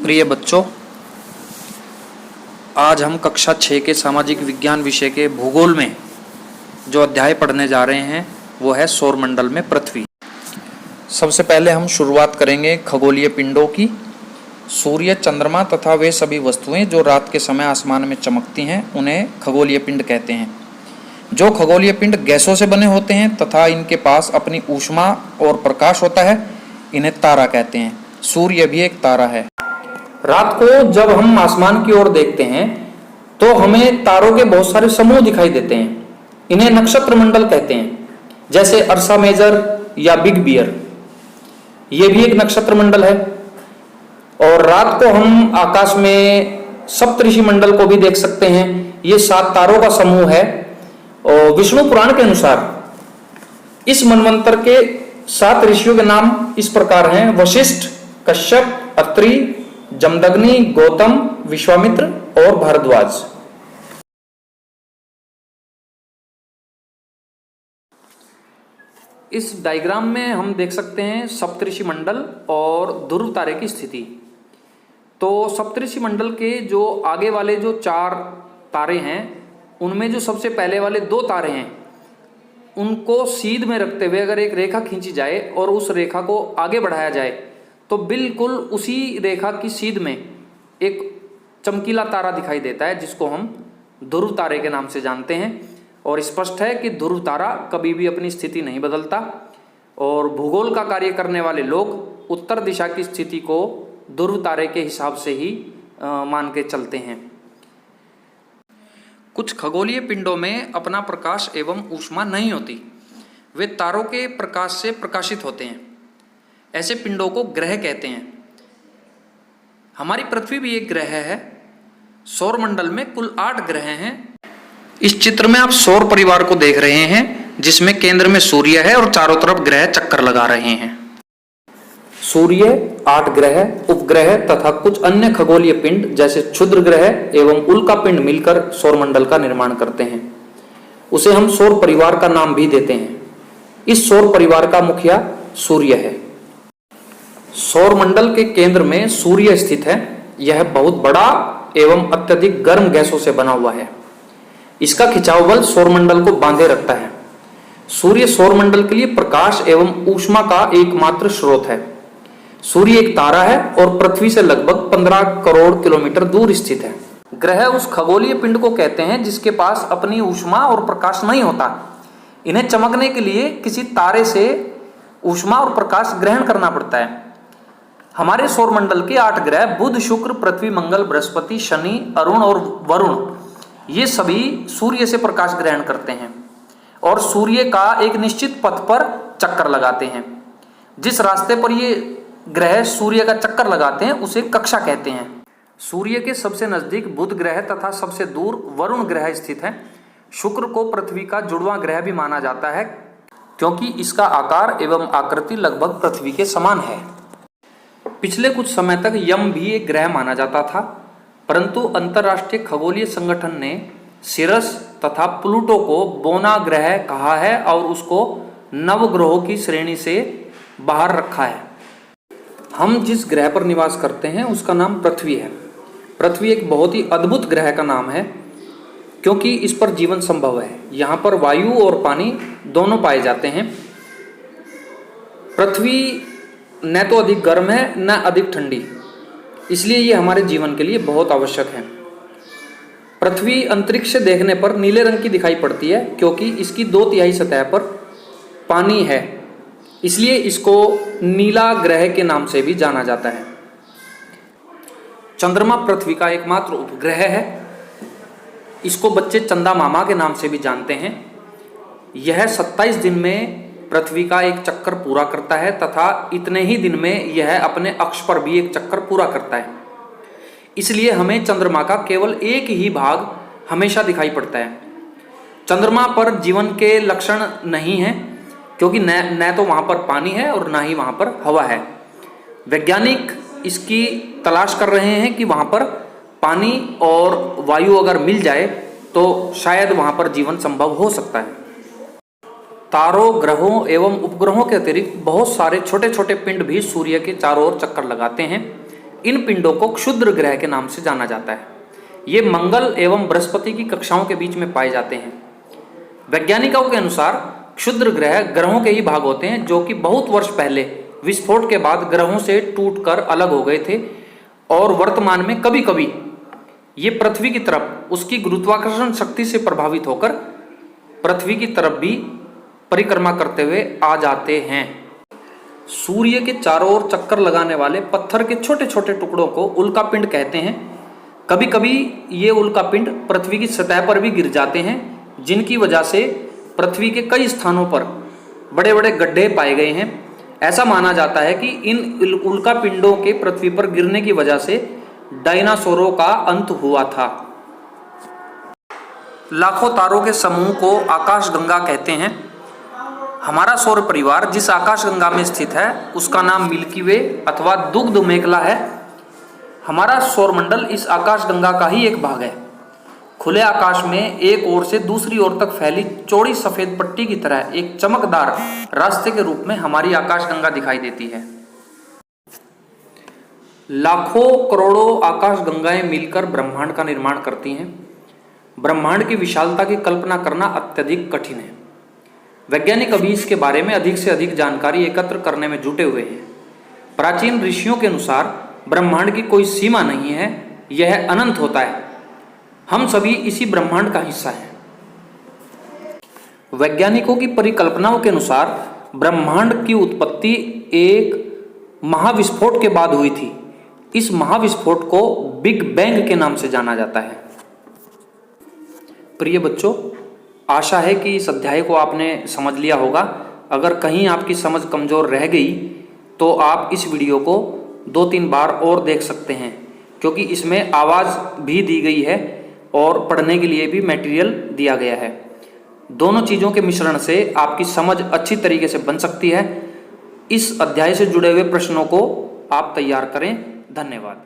प्रिय बच्चों, आज हम कक्षा 6 के सामाजिक विज्ञान विषय के भूगोल में जो अध्याय पढ़ने जा रहे हैं वो है सौरमंडल में पृथ्वी। सबसे पहले हम शुरुआत करेंगे खगोलीय पिंडों की। सूर्य, चंद्रमा तथा वे सभी वस्तुएं जो रात के समय आसमान में चमकती हैं उन्हें खगोलीय पिंड कहते हैं। जो खगोलीय पिंड गैसों से बने होते हैं तथा इनके पास अपनी ऊष्मा और प्रकाश होता है, इन्हें तारा कहते हैं। सूर्य भी एक तारा है। रात को जब हम आसमान की ओर देखते हैं तो हमें तारों के बहुत सारे समूह दिखाई देते हैं। इन्हें नक्षत्र मंडल कहते हैं, जैसे अर्सा मेजर या बिग बियर, ये भी एक नक्षत्र मंडल है। और रात को हम आकाश में सप्तऋषि मंडल को भी देख सकते हैं। ये 7 तारों का समूह है। और विष्णु पुराण के अनुसार इस मनवंतर के 7 ऋषियों के नाम इस प्रकार हैं: वशिष्ठ, कश्यप, अत्रि, जमदग्नि, गौतम, विश्वामित्र और भारद्वाज। इस डायग्राम में हम देख सकते हैं सप्तऋषि मंडल और ध्रुव तारे की स्थिति। तो सप्तऋषि मंडल के जो आगे वाले जो 4 तारे हैं, उनमें जो सबसे पहले वाले 2 तारे हैं, उनको सीध में रखते हुए अगर एक रेखा खींची जाए और उस रेखा को आगे बढ़ाया जाए तो बिल्कुल उसी रेखा की सीध में एक चमकीला तारा दिखाई देता है, जिसको हम ध्रुव तारे के नाम से जानते हैं। और स्पष्ट है कि ध्रुव तारा कभी भी अपनी स्थिति नहीं बदलता। और भूगोल का कार्य करने वाले लोग उत्तर दिशा की स्थिति को ध्रुव तारे के हिसाब से ही मान के चलते हैं। कुछ खगोलीय पिंडों में अपना प्रकाश एवं ऊष्मा नहीं होती, वे तारों के प्रकाश से प्रकाशित होते हैं। ऐसे पिंडों को ग्रह कहते हैं। हमारी पृथ्वी भी एक ग्रह है। सौरमंडल में कुल 8 ग्रह हैं। इस चित्र में आप सौर परिवार को देख रहे हैं, जिसमें केंद्र में सूर्य है और चारों तरफ ग्रह चक्कर लगा रहे हैं। सूर्य, 8 ग्रह, उपग्रह तथा कुछ अन्य खगोलीय पिंड जैसे क्षुद्र ग्रह एवं उल्का पिंड मिलकर सौरमंडल का निर्माण करते हैं। उसे हम सौर परिवार का नाम भी देते हैं। इस सौर परिवार का मुखिया सूर्य है। सौरमंडल के केंद्र में सूर्य स्थित है। यह बहुत बड़ा एवं अत्यधिक गर्म गैसों से बना हुआ है। इसका खिंचाव बल सौरमंडल को बांधे रखता है। सूर्य सौरमंडल के लिए प्रकाश एवं ऊष्मा का एकमात्र स्रोत है। सूर्य एक तारा है और पृथ्वी से लगभग 15 करोड़ किलोमीटर दूर स्थित है। ग्रह उस खगोलीय पिंड को कहते हैं जिसके पास अपनी ऊष्मा और प्रकाश नहीं होता। इन्हें चमकने के लिए किसी तारे से ऊष्मा और प्रकाश ग्रहण करना पड़ता है। हमारे सौरमंडल के 8 ग्रह बुध, शुक्र, पृथ्वी, मंगल, बृहस्पति, शनि, अरुण और वरुण, ये सभी सूर्य से प्रकाश ग्रहण करते हैं और सूर्य का एक निश्चित पथ पर चक्कर लगाते हैं। जिस रास्ते पर ये ग्रह सूर्य का चक्कर लगाते हैं उसे कक्षा कहते हैं। सूर्य के सबसे नजदीक बुध ग्रह तथा सबसे दूर वरुण ग्रह स्थित है। शुक्र को पृथ्वी का जुड़वां ग्रह भी माना जाता है, क्योंकि इसका आकार एवं आकृति लगभग पृथ्वी के समान है। पिछले कुछ समय तक यम भी एक ग्रह माना जाता था, परंतु अंतर्राष्ट्रीय खगोलीय संगठन ने सिरस तथा प्लूटो को बोना ग्रह कहा है और उसको नवग्रहों की श्रेणी से बाहर रखा है। हम जिस ग्रह पर निवास करते हैं उसका नाम पृथ्वी है। पृथ्वी एक बहुत ही अद्भुत ग्रह का नाम है, क्योंकि इस पर जीवन संभव है। यहाँ पर वायु और पानी दोनों पाए जाते हैं। पृथ्वी न तो अधिक गर्म है न अधिक ठंडी, इसलिए ये हमारे जीवन के लिए बहुत आवश्यक है। पृथ्वी अंतरिक्ष से देखने पर नीले रंग की दिखाई पड़ती है, क्योंकि इसकी 2/3 सतह पर पानी है, इसलिए इसको नीला ग्रह के नाम से भी जाना जाता है। चंद्रमा पृथ्वी का एकमात्र उपग्रह है। इसको बच्चे चंदा मामा के नाम से भी जानते हैं। यह 27 दिन में पृथ्वी का एक चक्कर पूरा करता है तथा इतने ही दिन में यह अपने अक्ष पर भी एक चक्कर पूरा करता है। इसलिए हमें चंद्रमा का केवल एक ही भाग हमेशा दिखाई पड़ता है। चंद्रमा पर जीवन के लक्षण नहीं हैं, क्योंकि न तो वहाँ पर पानी है और न ही वहाँ पर हवा है। वैज्ञानिक इसकी तलाश कर रहे हैं कि वहाँ पर पानी और वायु अगर मिल जाए तो शायद वहाँ पर जीवन संभव हो सकता है। तारों, ग्रहों एवं उपग्रहों के अतिरिक्त बहुत सारे छोटे छोटे पिंड भी सूर्य के चारों ओर चक्कर लगाते हैं। इन पिंडों को क्षुद्र ग्रह के नाम से जाना जाता है। ये मंगल एवं बृहस्पति की कक्षाओं के बीच में पाए जाते हैं। वैज्ञानिकों के अनुसार क्षुद्र ग्रह ग्रहों के ही भाग होते हैं जो कि बहुत वर्ष पहले विस्फोट के बाद ग्रहों से टूटकर अलग हो गए थे और वर्तमान में कभी कभी ये पृथ्वी की तरफ उसकी गुरुत्वाकर्षण शक्ति से प्रभावित होकर पृथ्वी की तरफ भी परिक्रमा करते हुए आ जाते हैं। सूर्य के चारों ओर चक्कर लगाने वाले पत्थर के छोटे छोटे टुकड़ों को उल्कापिंड कहते हैं। कभी कभी ये उल्कापिंड पृथ्वी की सतह पर भी गिर जाते हैं, जिनकी वजह से पृथ्वी के कई स्थानों पर बड़े बड़े गड्ढे पाए गए हैं। ऐसा माना जाता है कि इन उल्कापिंडों के पृथ्वी पर गिरने की वजह से डायनासोरों का अंत हुआ था। लाखों तारों के समूह को आकाशगंगा कहते हैं। हमारा सौर परिवार जिस आकाशगंगा में स्थित है उसका नाम मिल्की वे अथवा दुग्ध मेखला है। हमारा सौरमंडल इस आकाशगंगा का ही एक भाग है। खुले आकाश में एक ओर से दूसरी ओर तक फैली चौड़ी सफेद पट्टी की तरह एक चमकदार रास्ते के रूप में हमारी आकाशगंगा दिखाई देती है। लाखों करोड़ों आकाशगंगाएं मिलकर ब्रह्मांड का निर्माण करती हैं। ब्रह्मांड की विशालता की कल्पना करना अत्यधिक कठिन है। वैज्ञानिक अभी इसके बारे में अधिक से अधिक जानकारी एकत्र करने में जुटे हुए हैं। प्राचीन ऋषियों के अनुसार ब्रह्मांड की कोई सीमा नहीं है, यह अनंत होता है। हम सभी इसी ब्रह्मांड का हिस्सा हैं। वैज्ञानिकों की परिकल्पनाओं के अनुसार ब्रह्मांड की उत्पत्ति एक महाविस्फोट के बाद हुई थी। इस महाविस्फोट को बिग बैंग के नाम से जाना जाता है। प्रिय बच्चों, आशा है कि इस अध्याय को आपने समझ लिया होगा। अगर कहीं आपकी समझ कमजोर रह गई तो आप इस वीडियो को 2-3 बार और देख सकते हैं, क्योंकि इसमें आवाज़ भी दी गई है और पढ़ने के लिए भी मटेरियल दिया गया है। दोनों चीज़ों के मिश्रण से आपकी समझ अच्छी तरीके से बन सकती है। इस अध्याय से जुड़े हुए प्रश्नों को आप तैयार करें। धन्यवाद।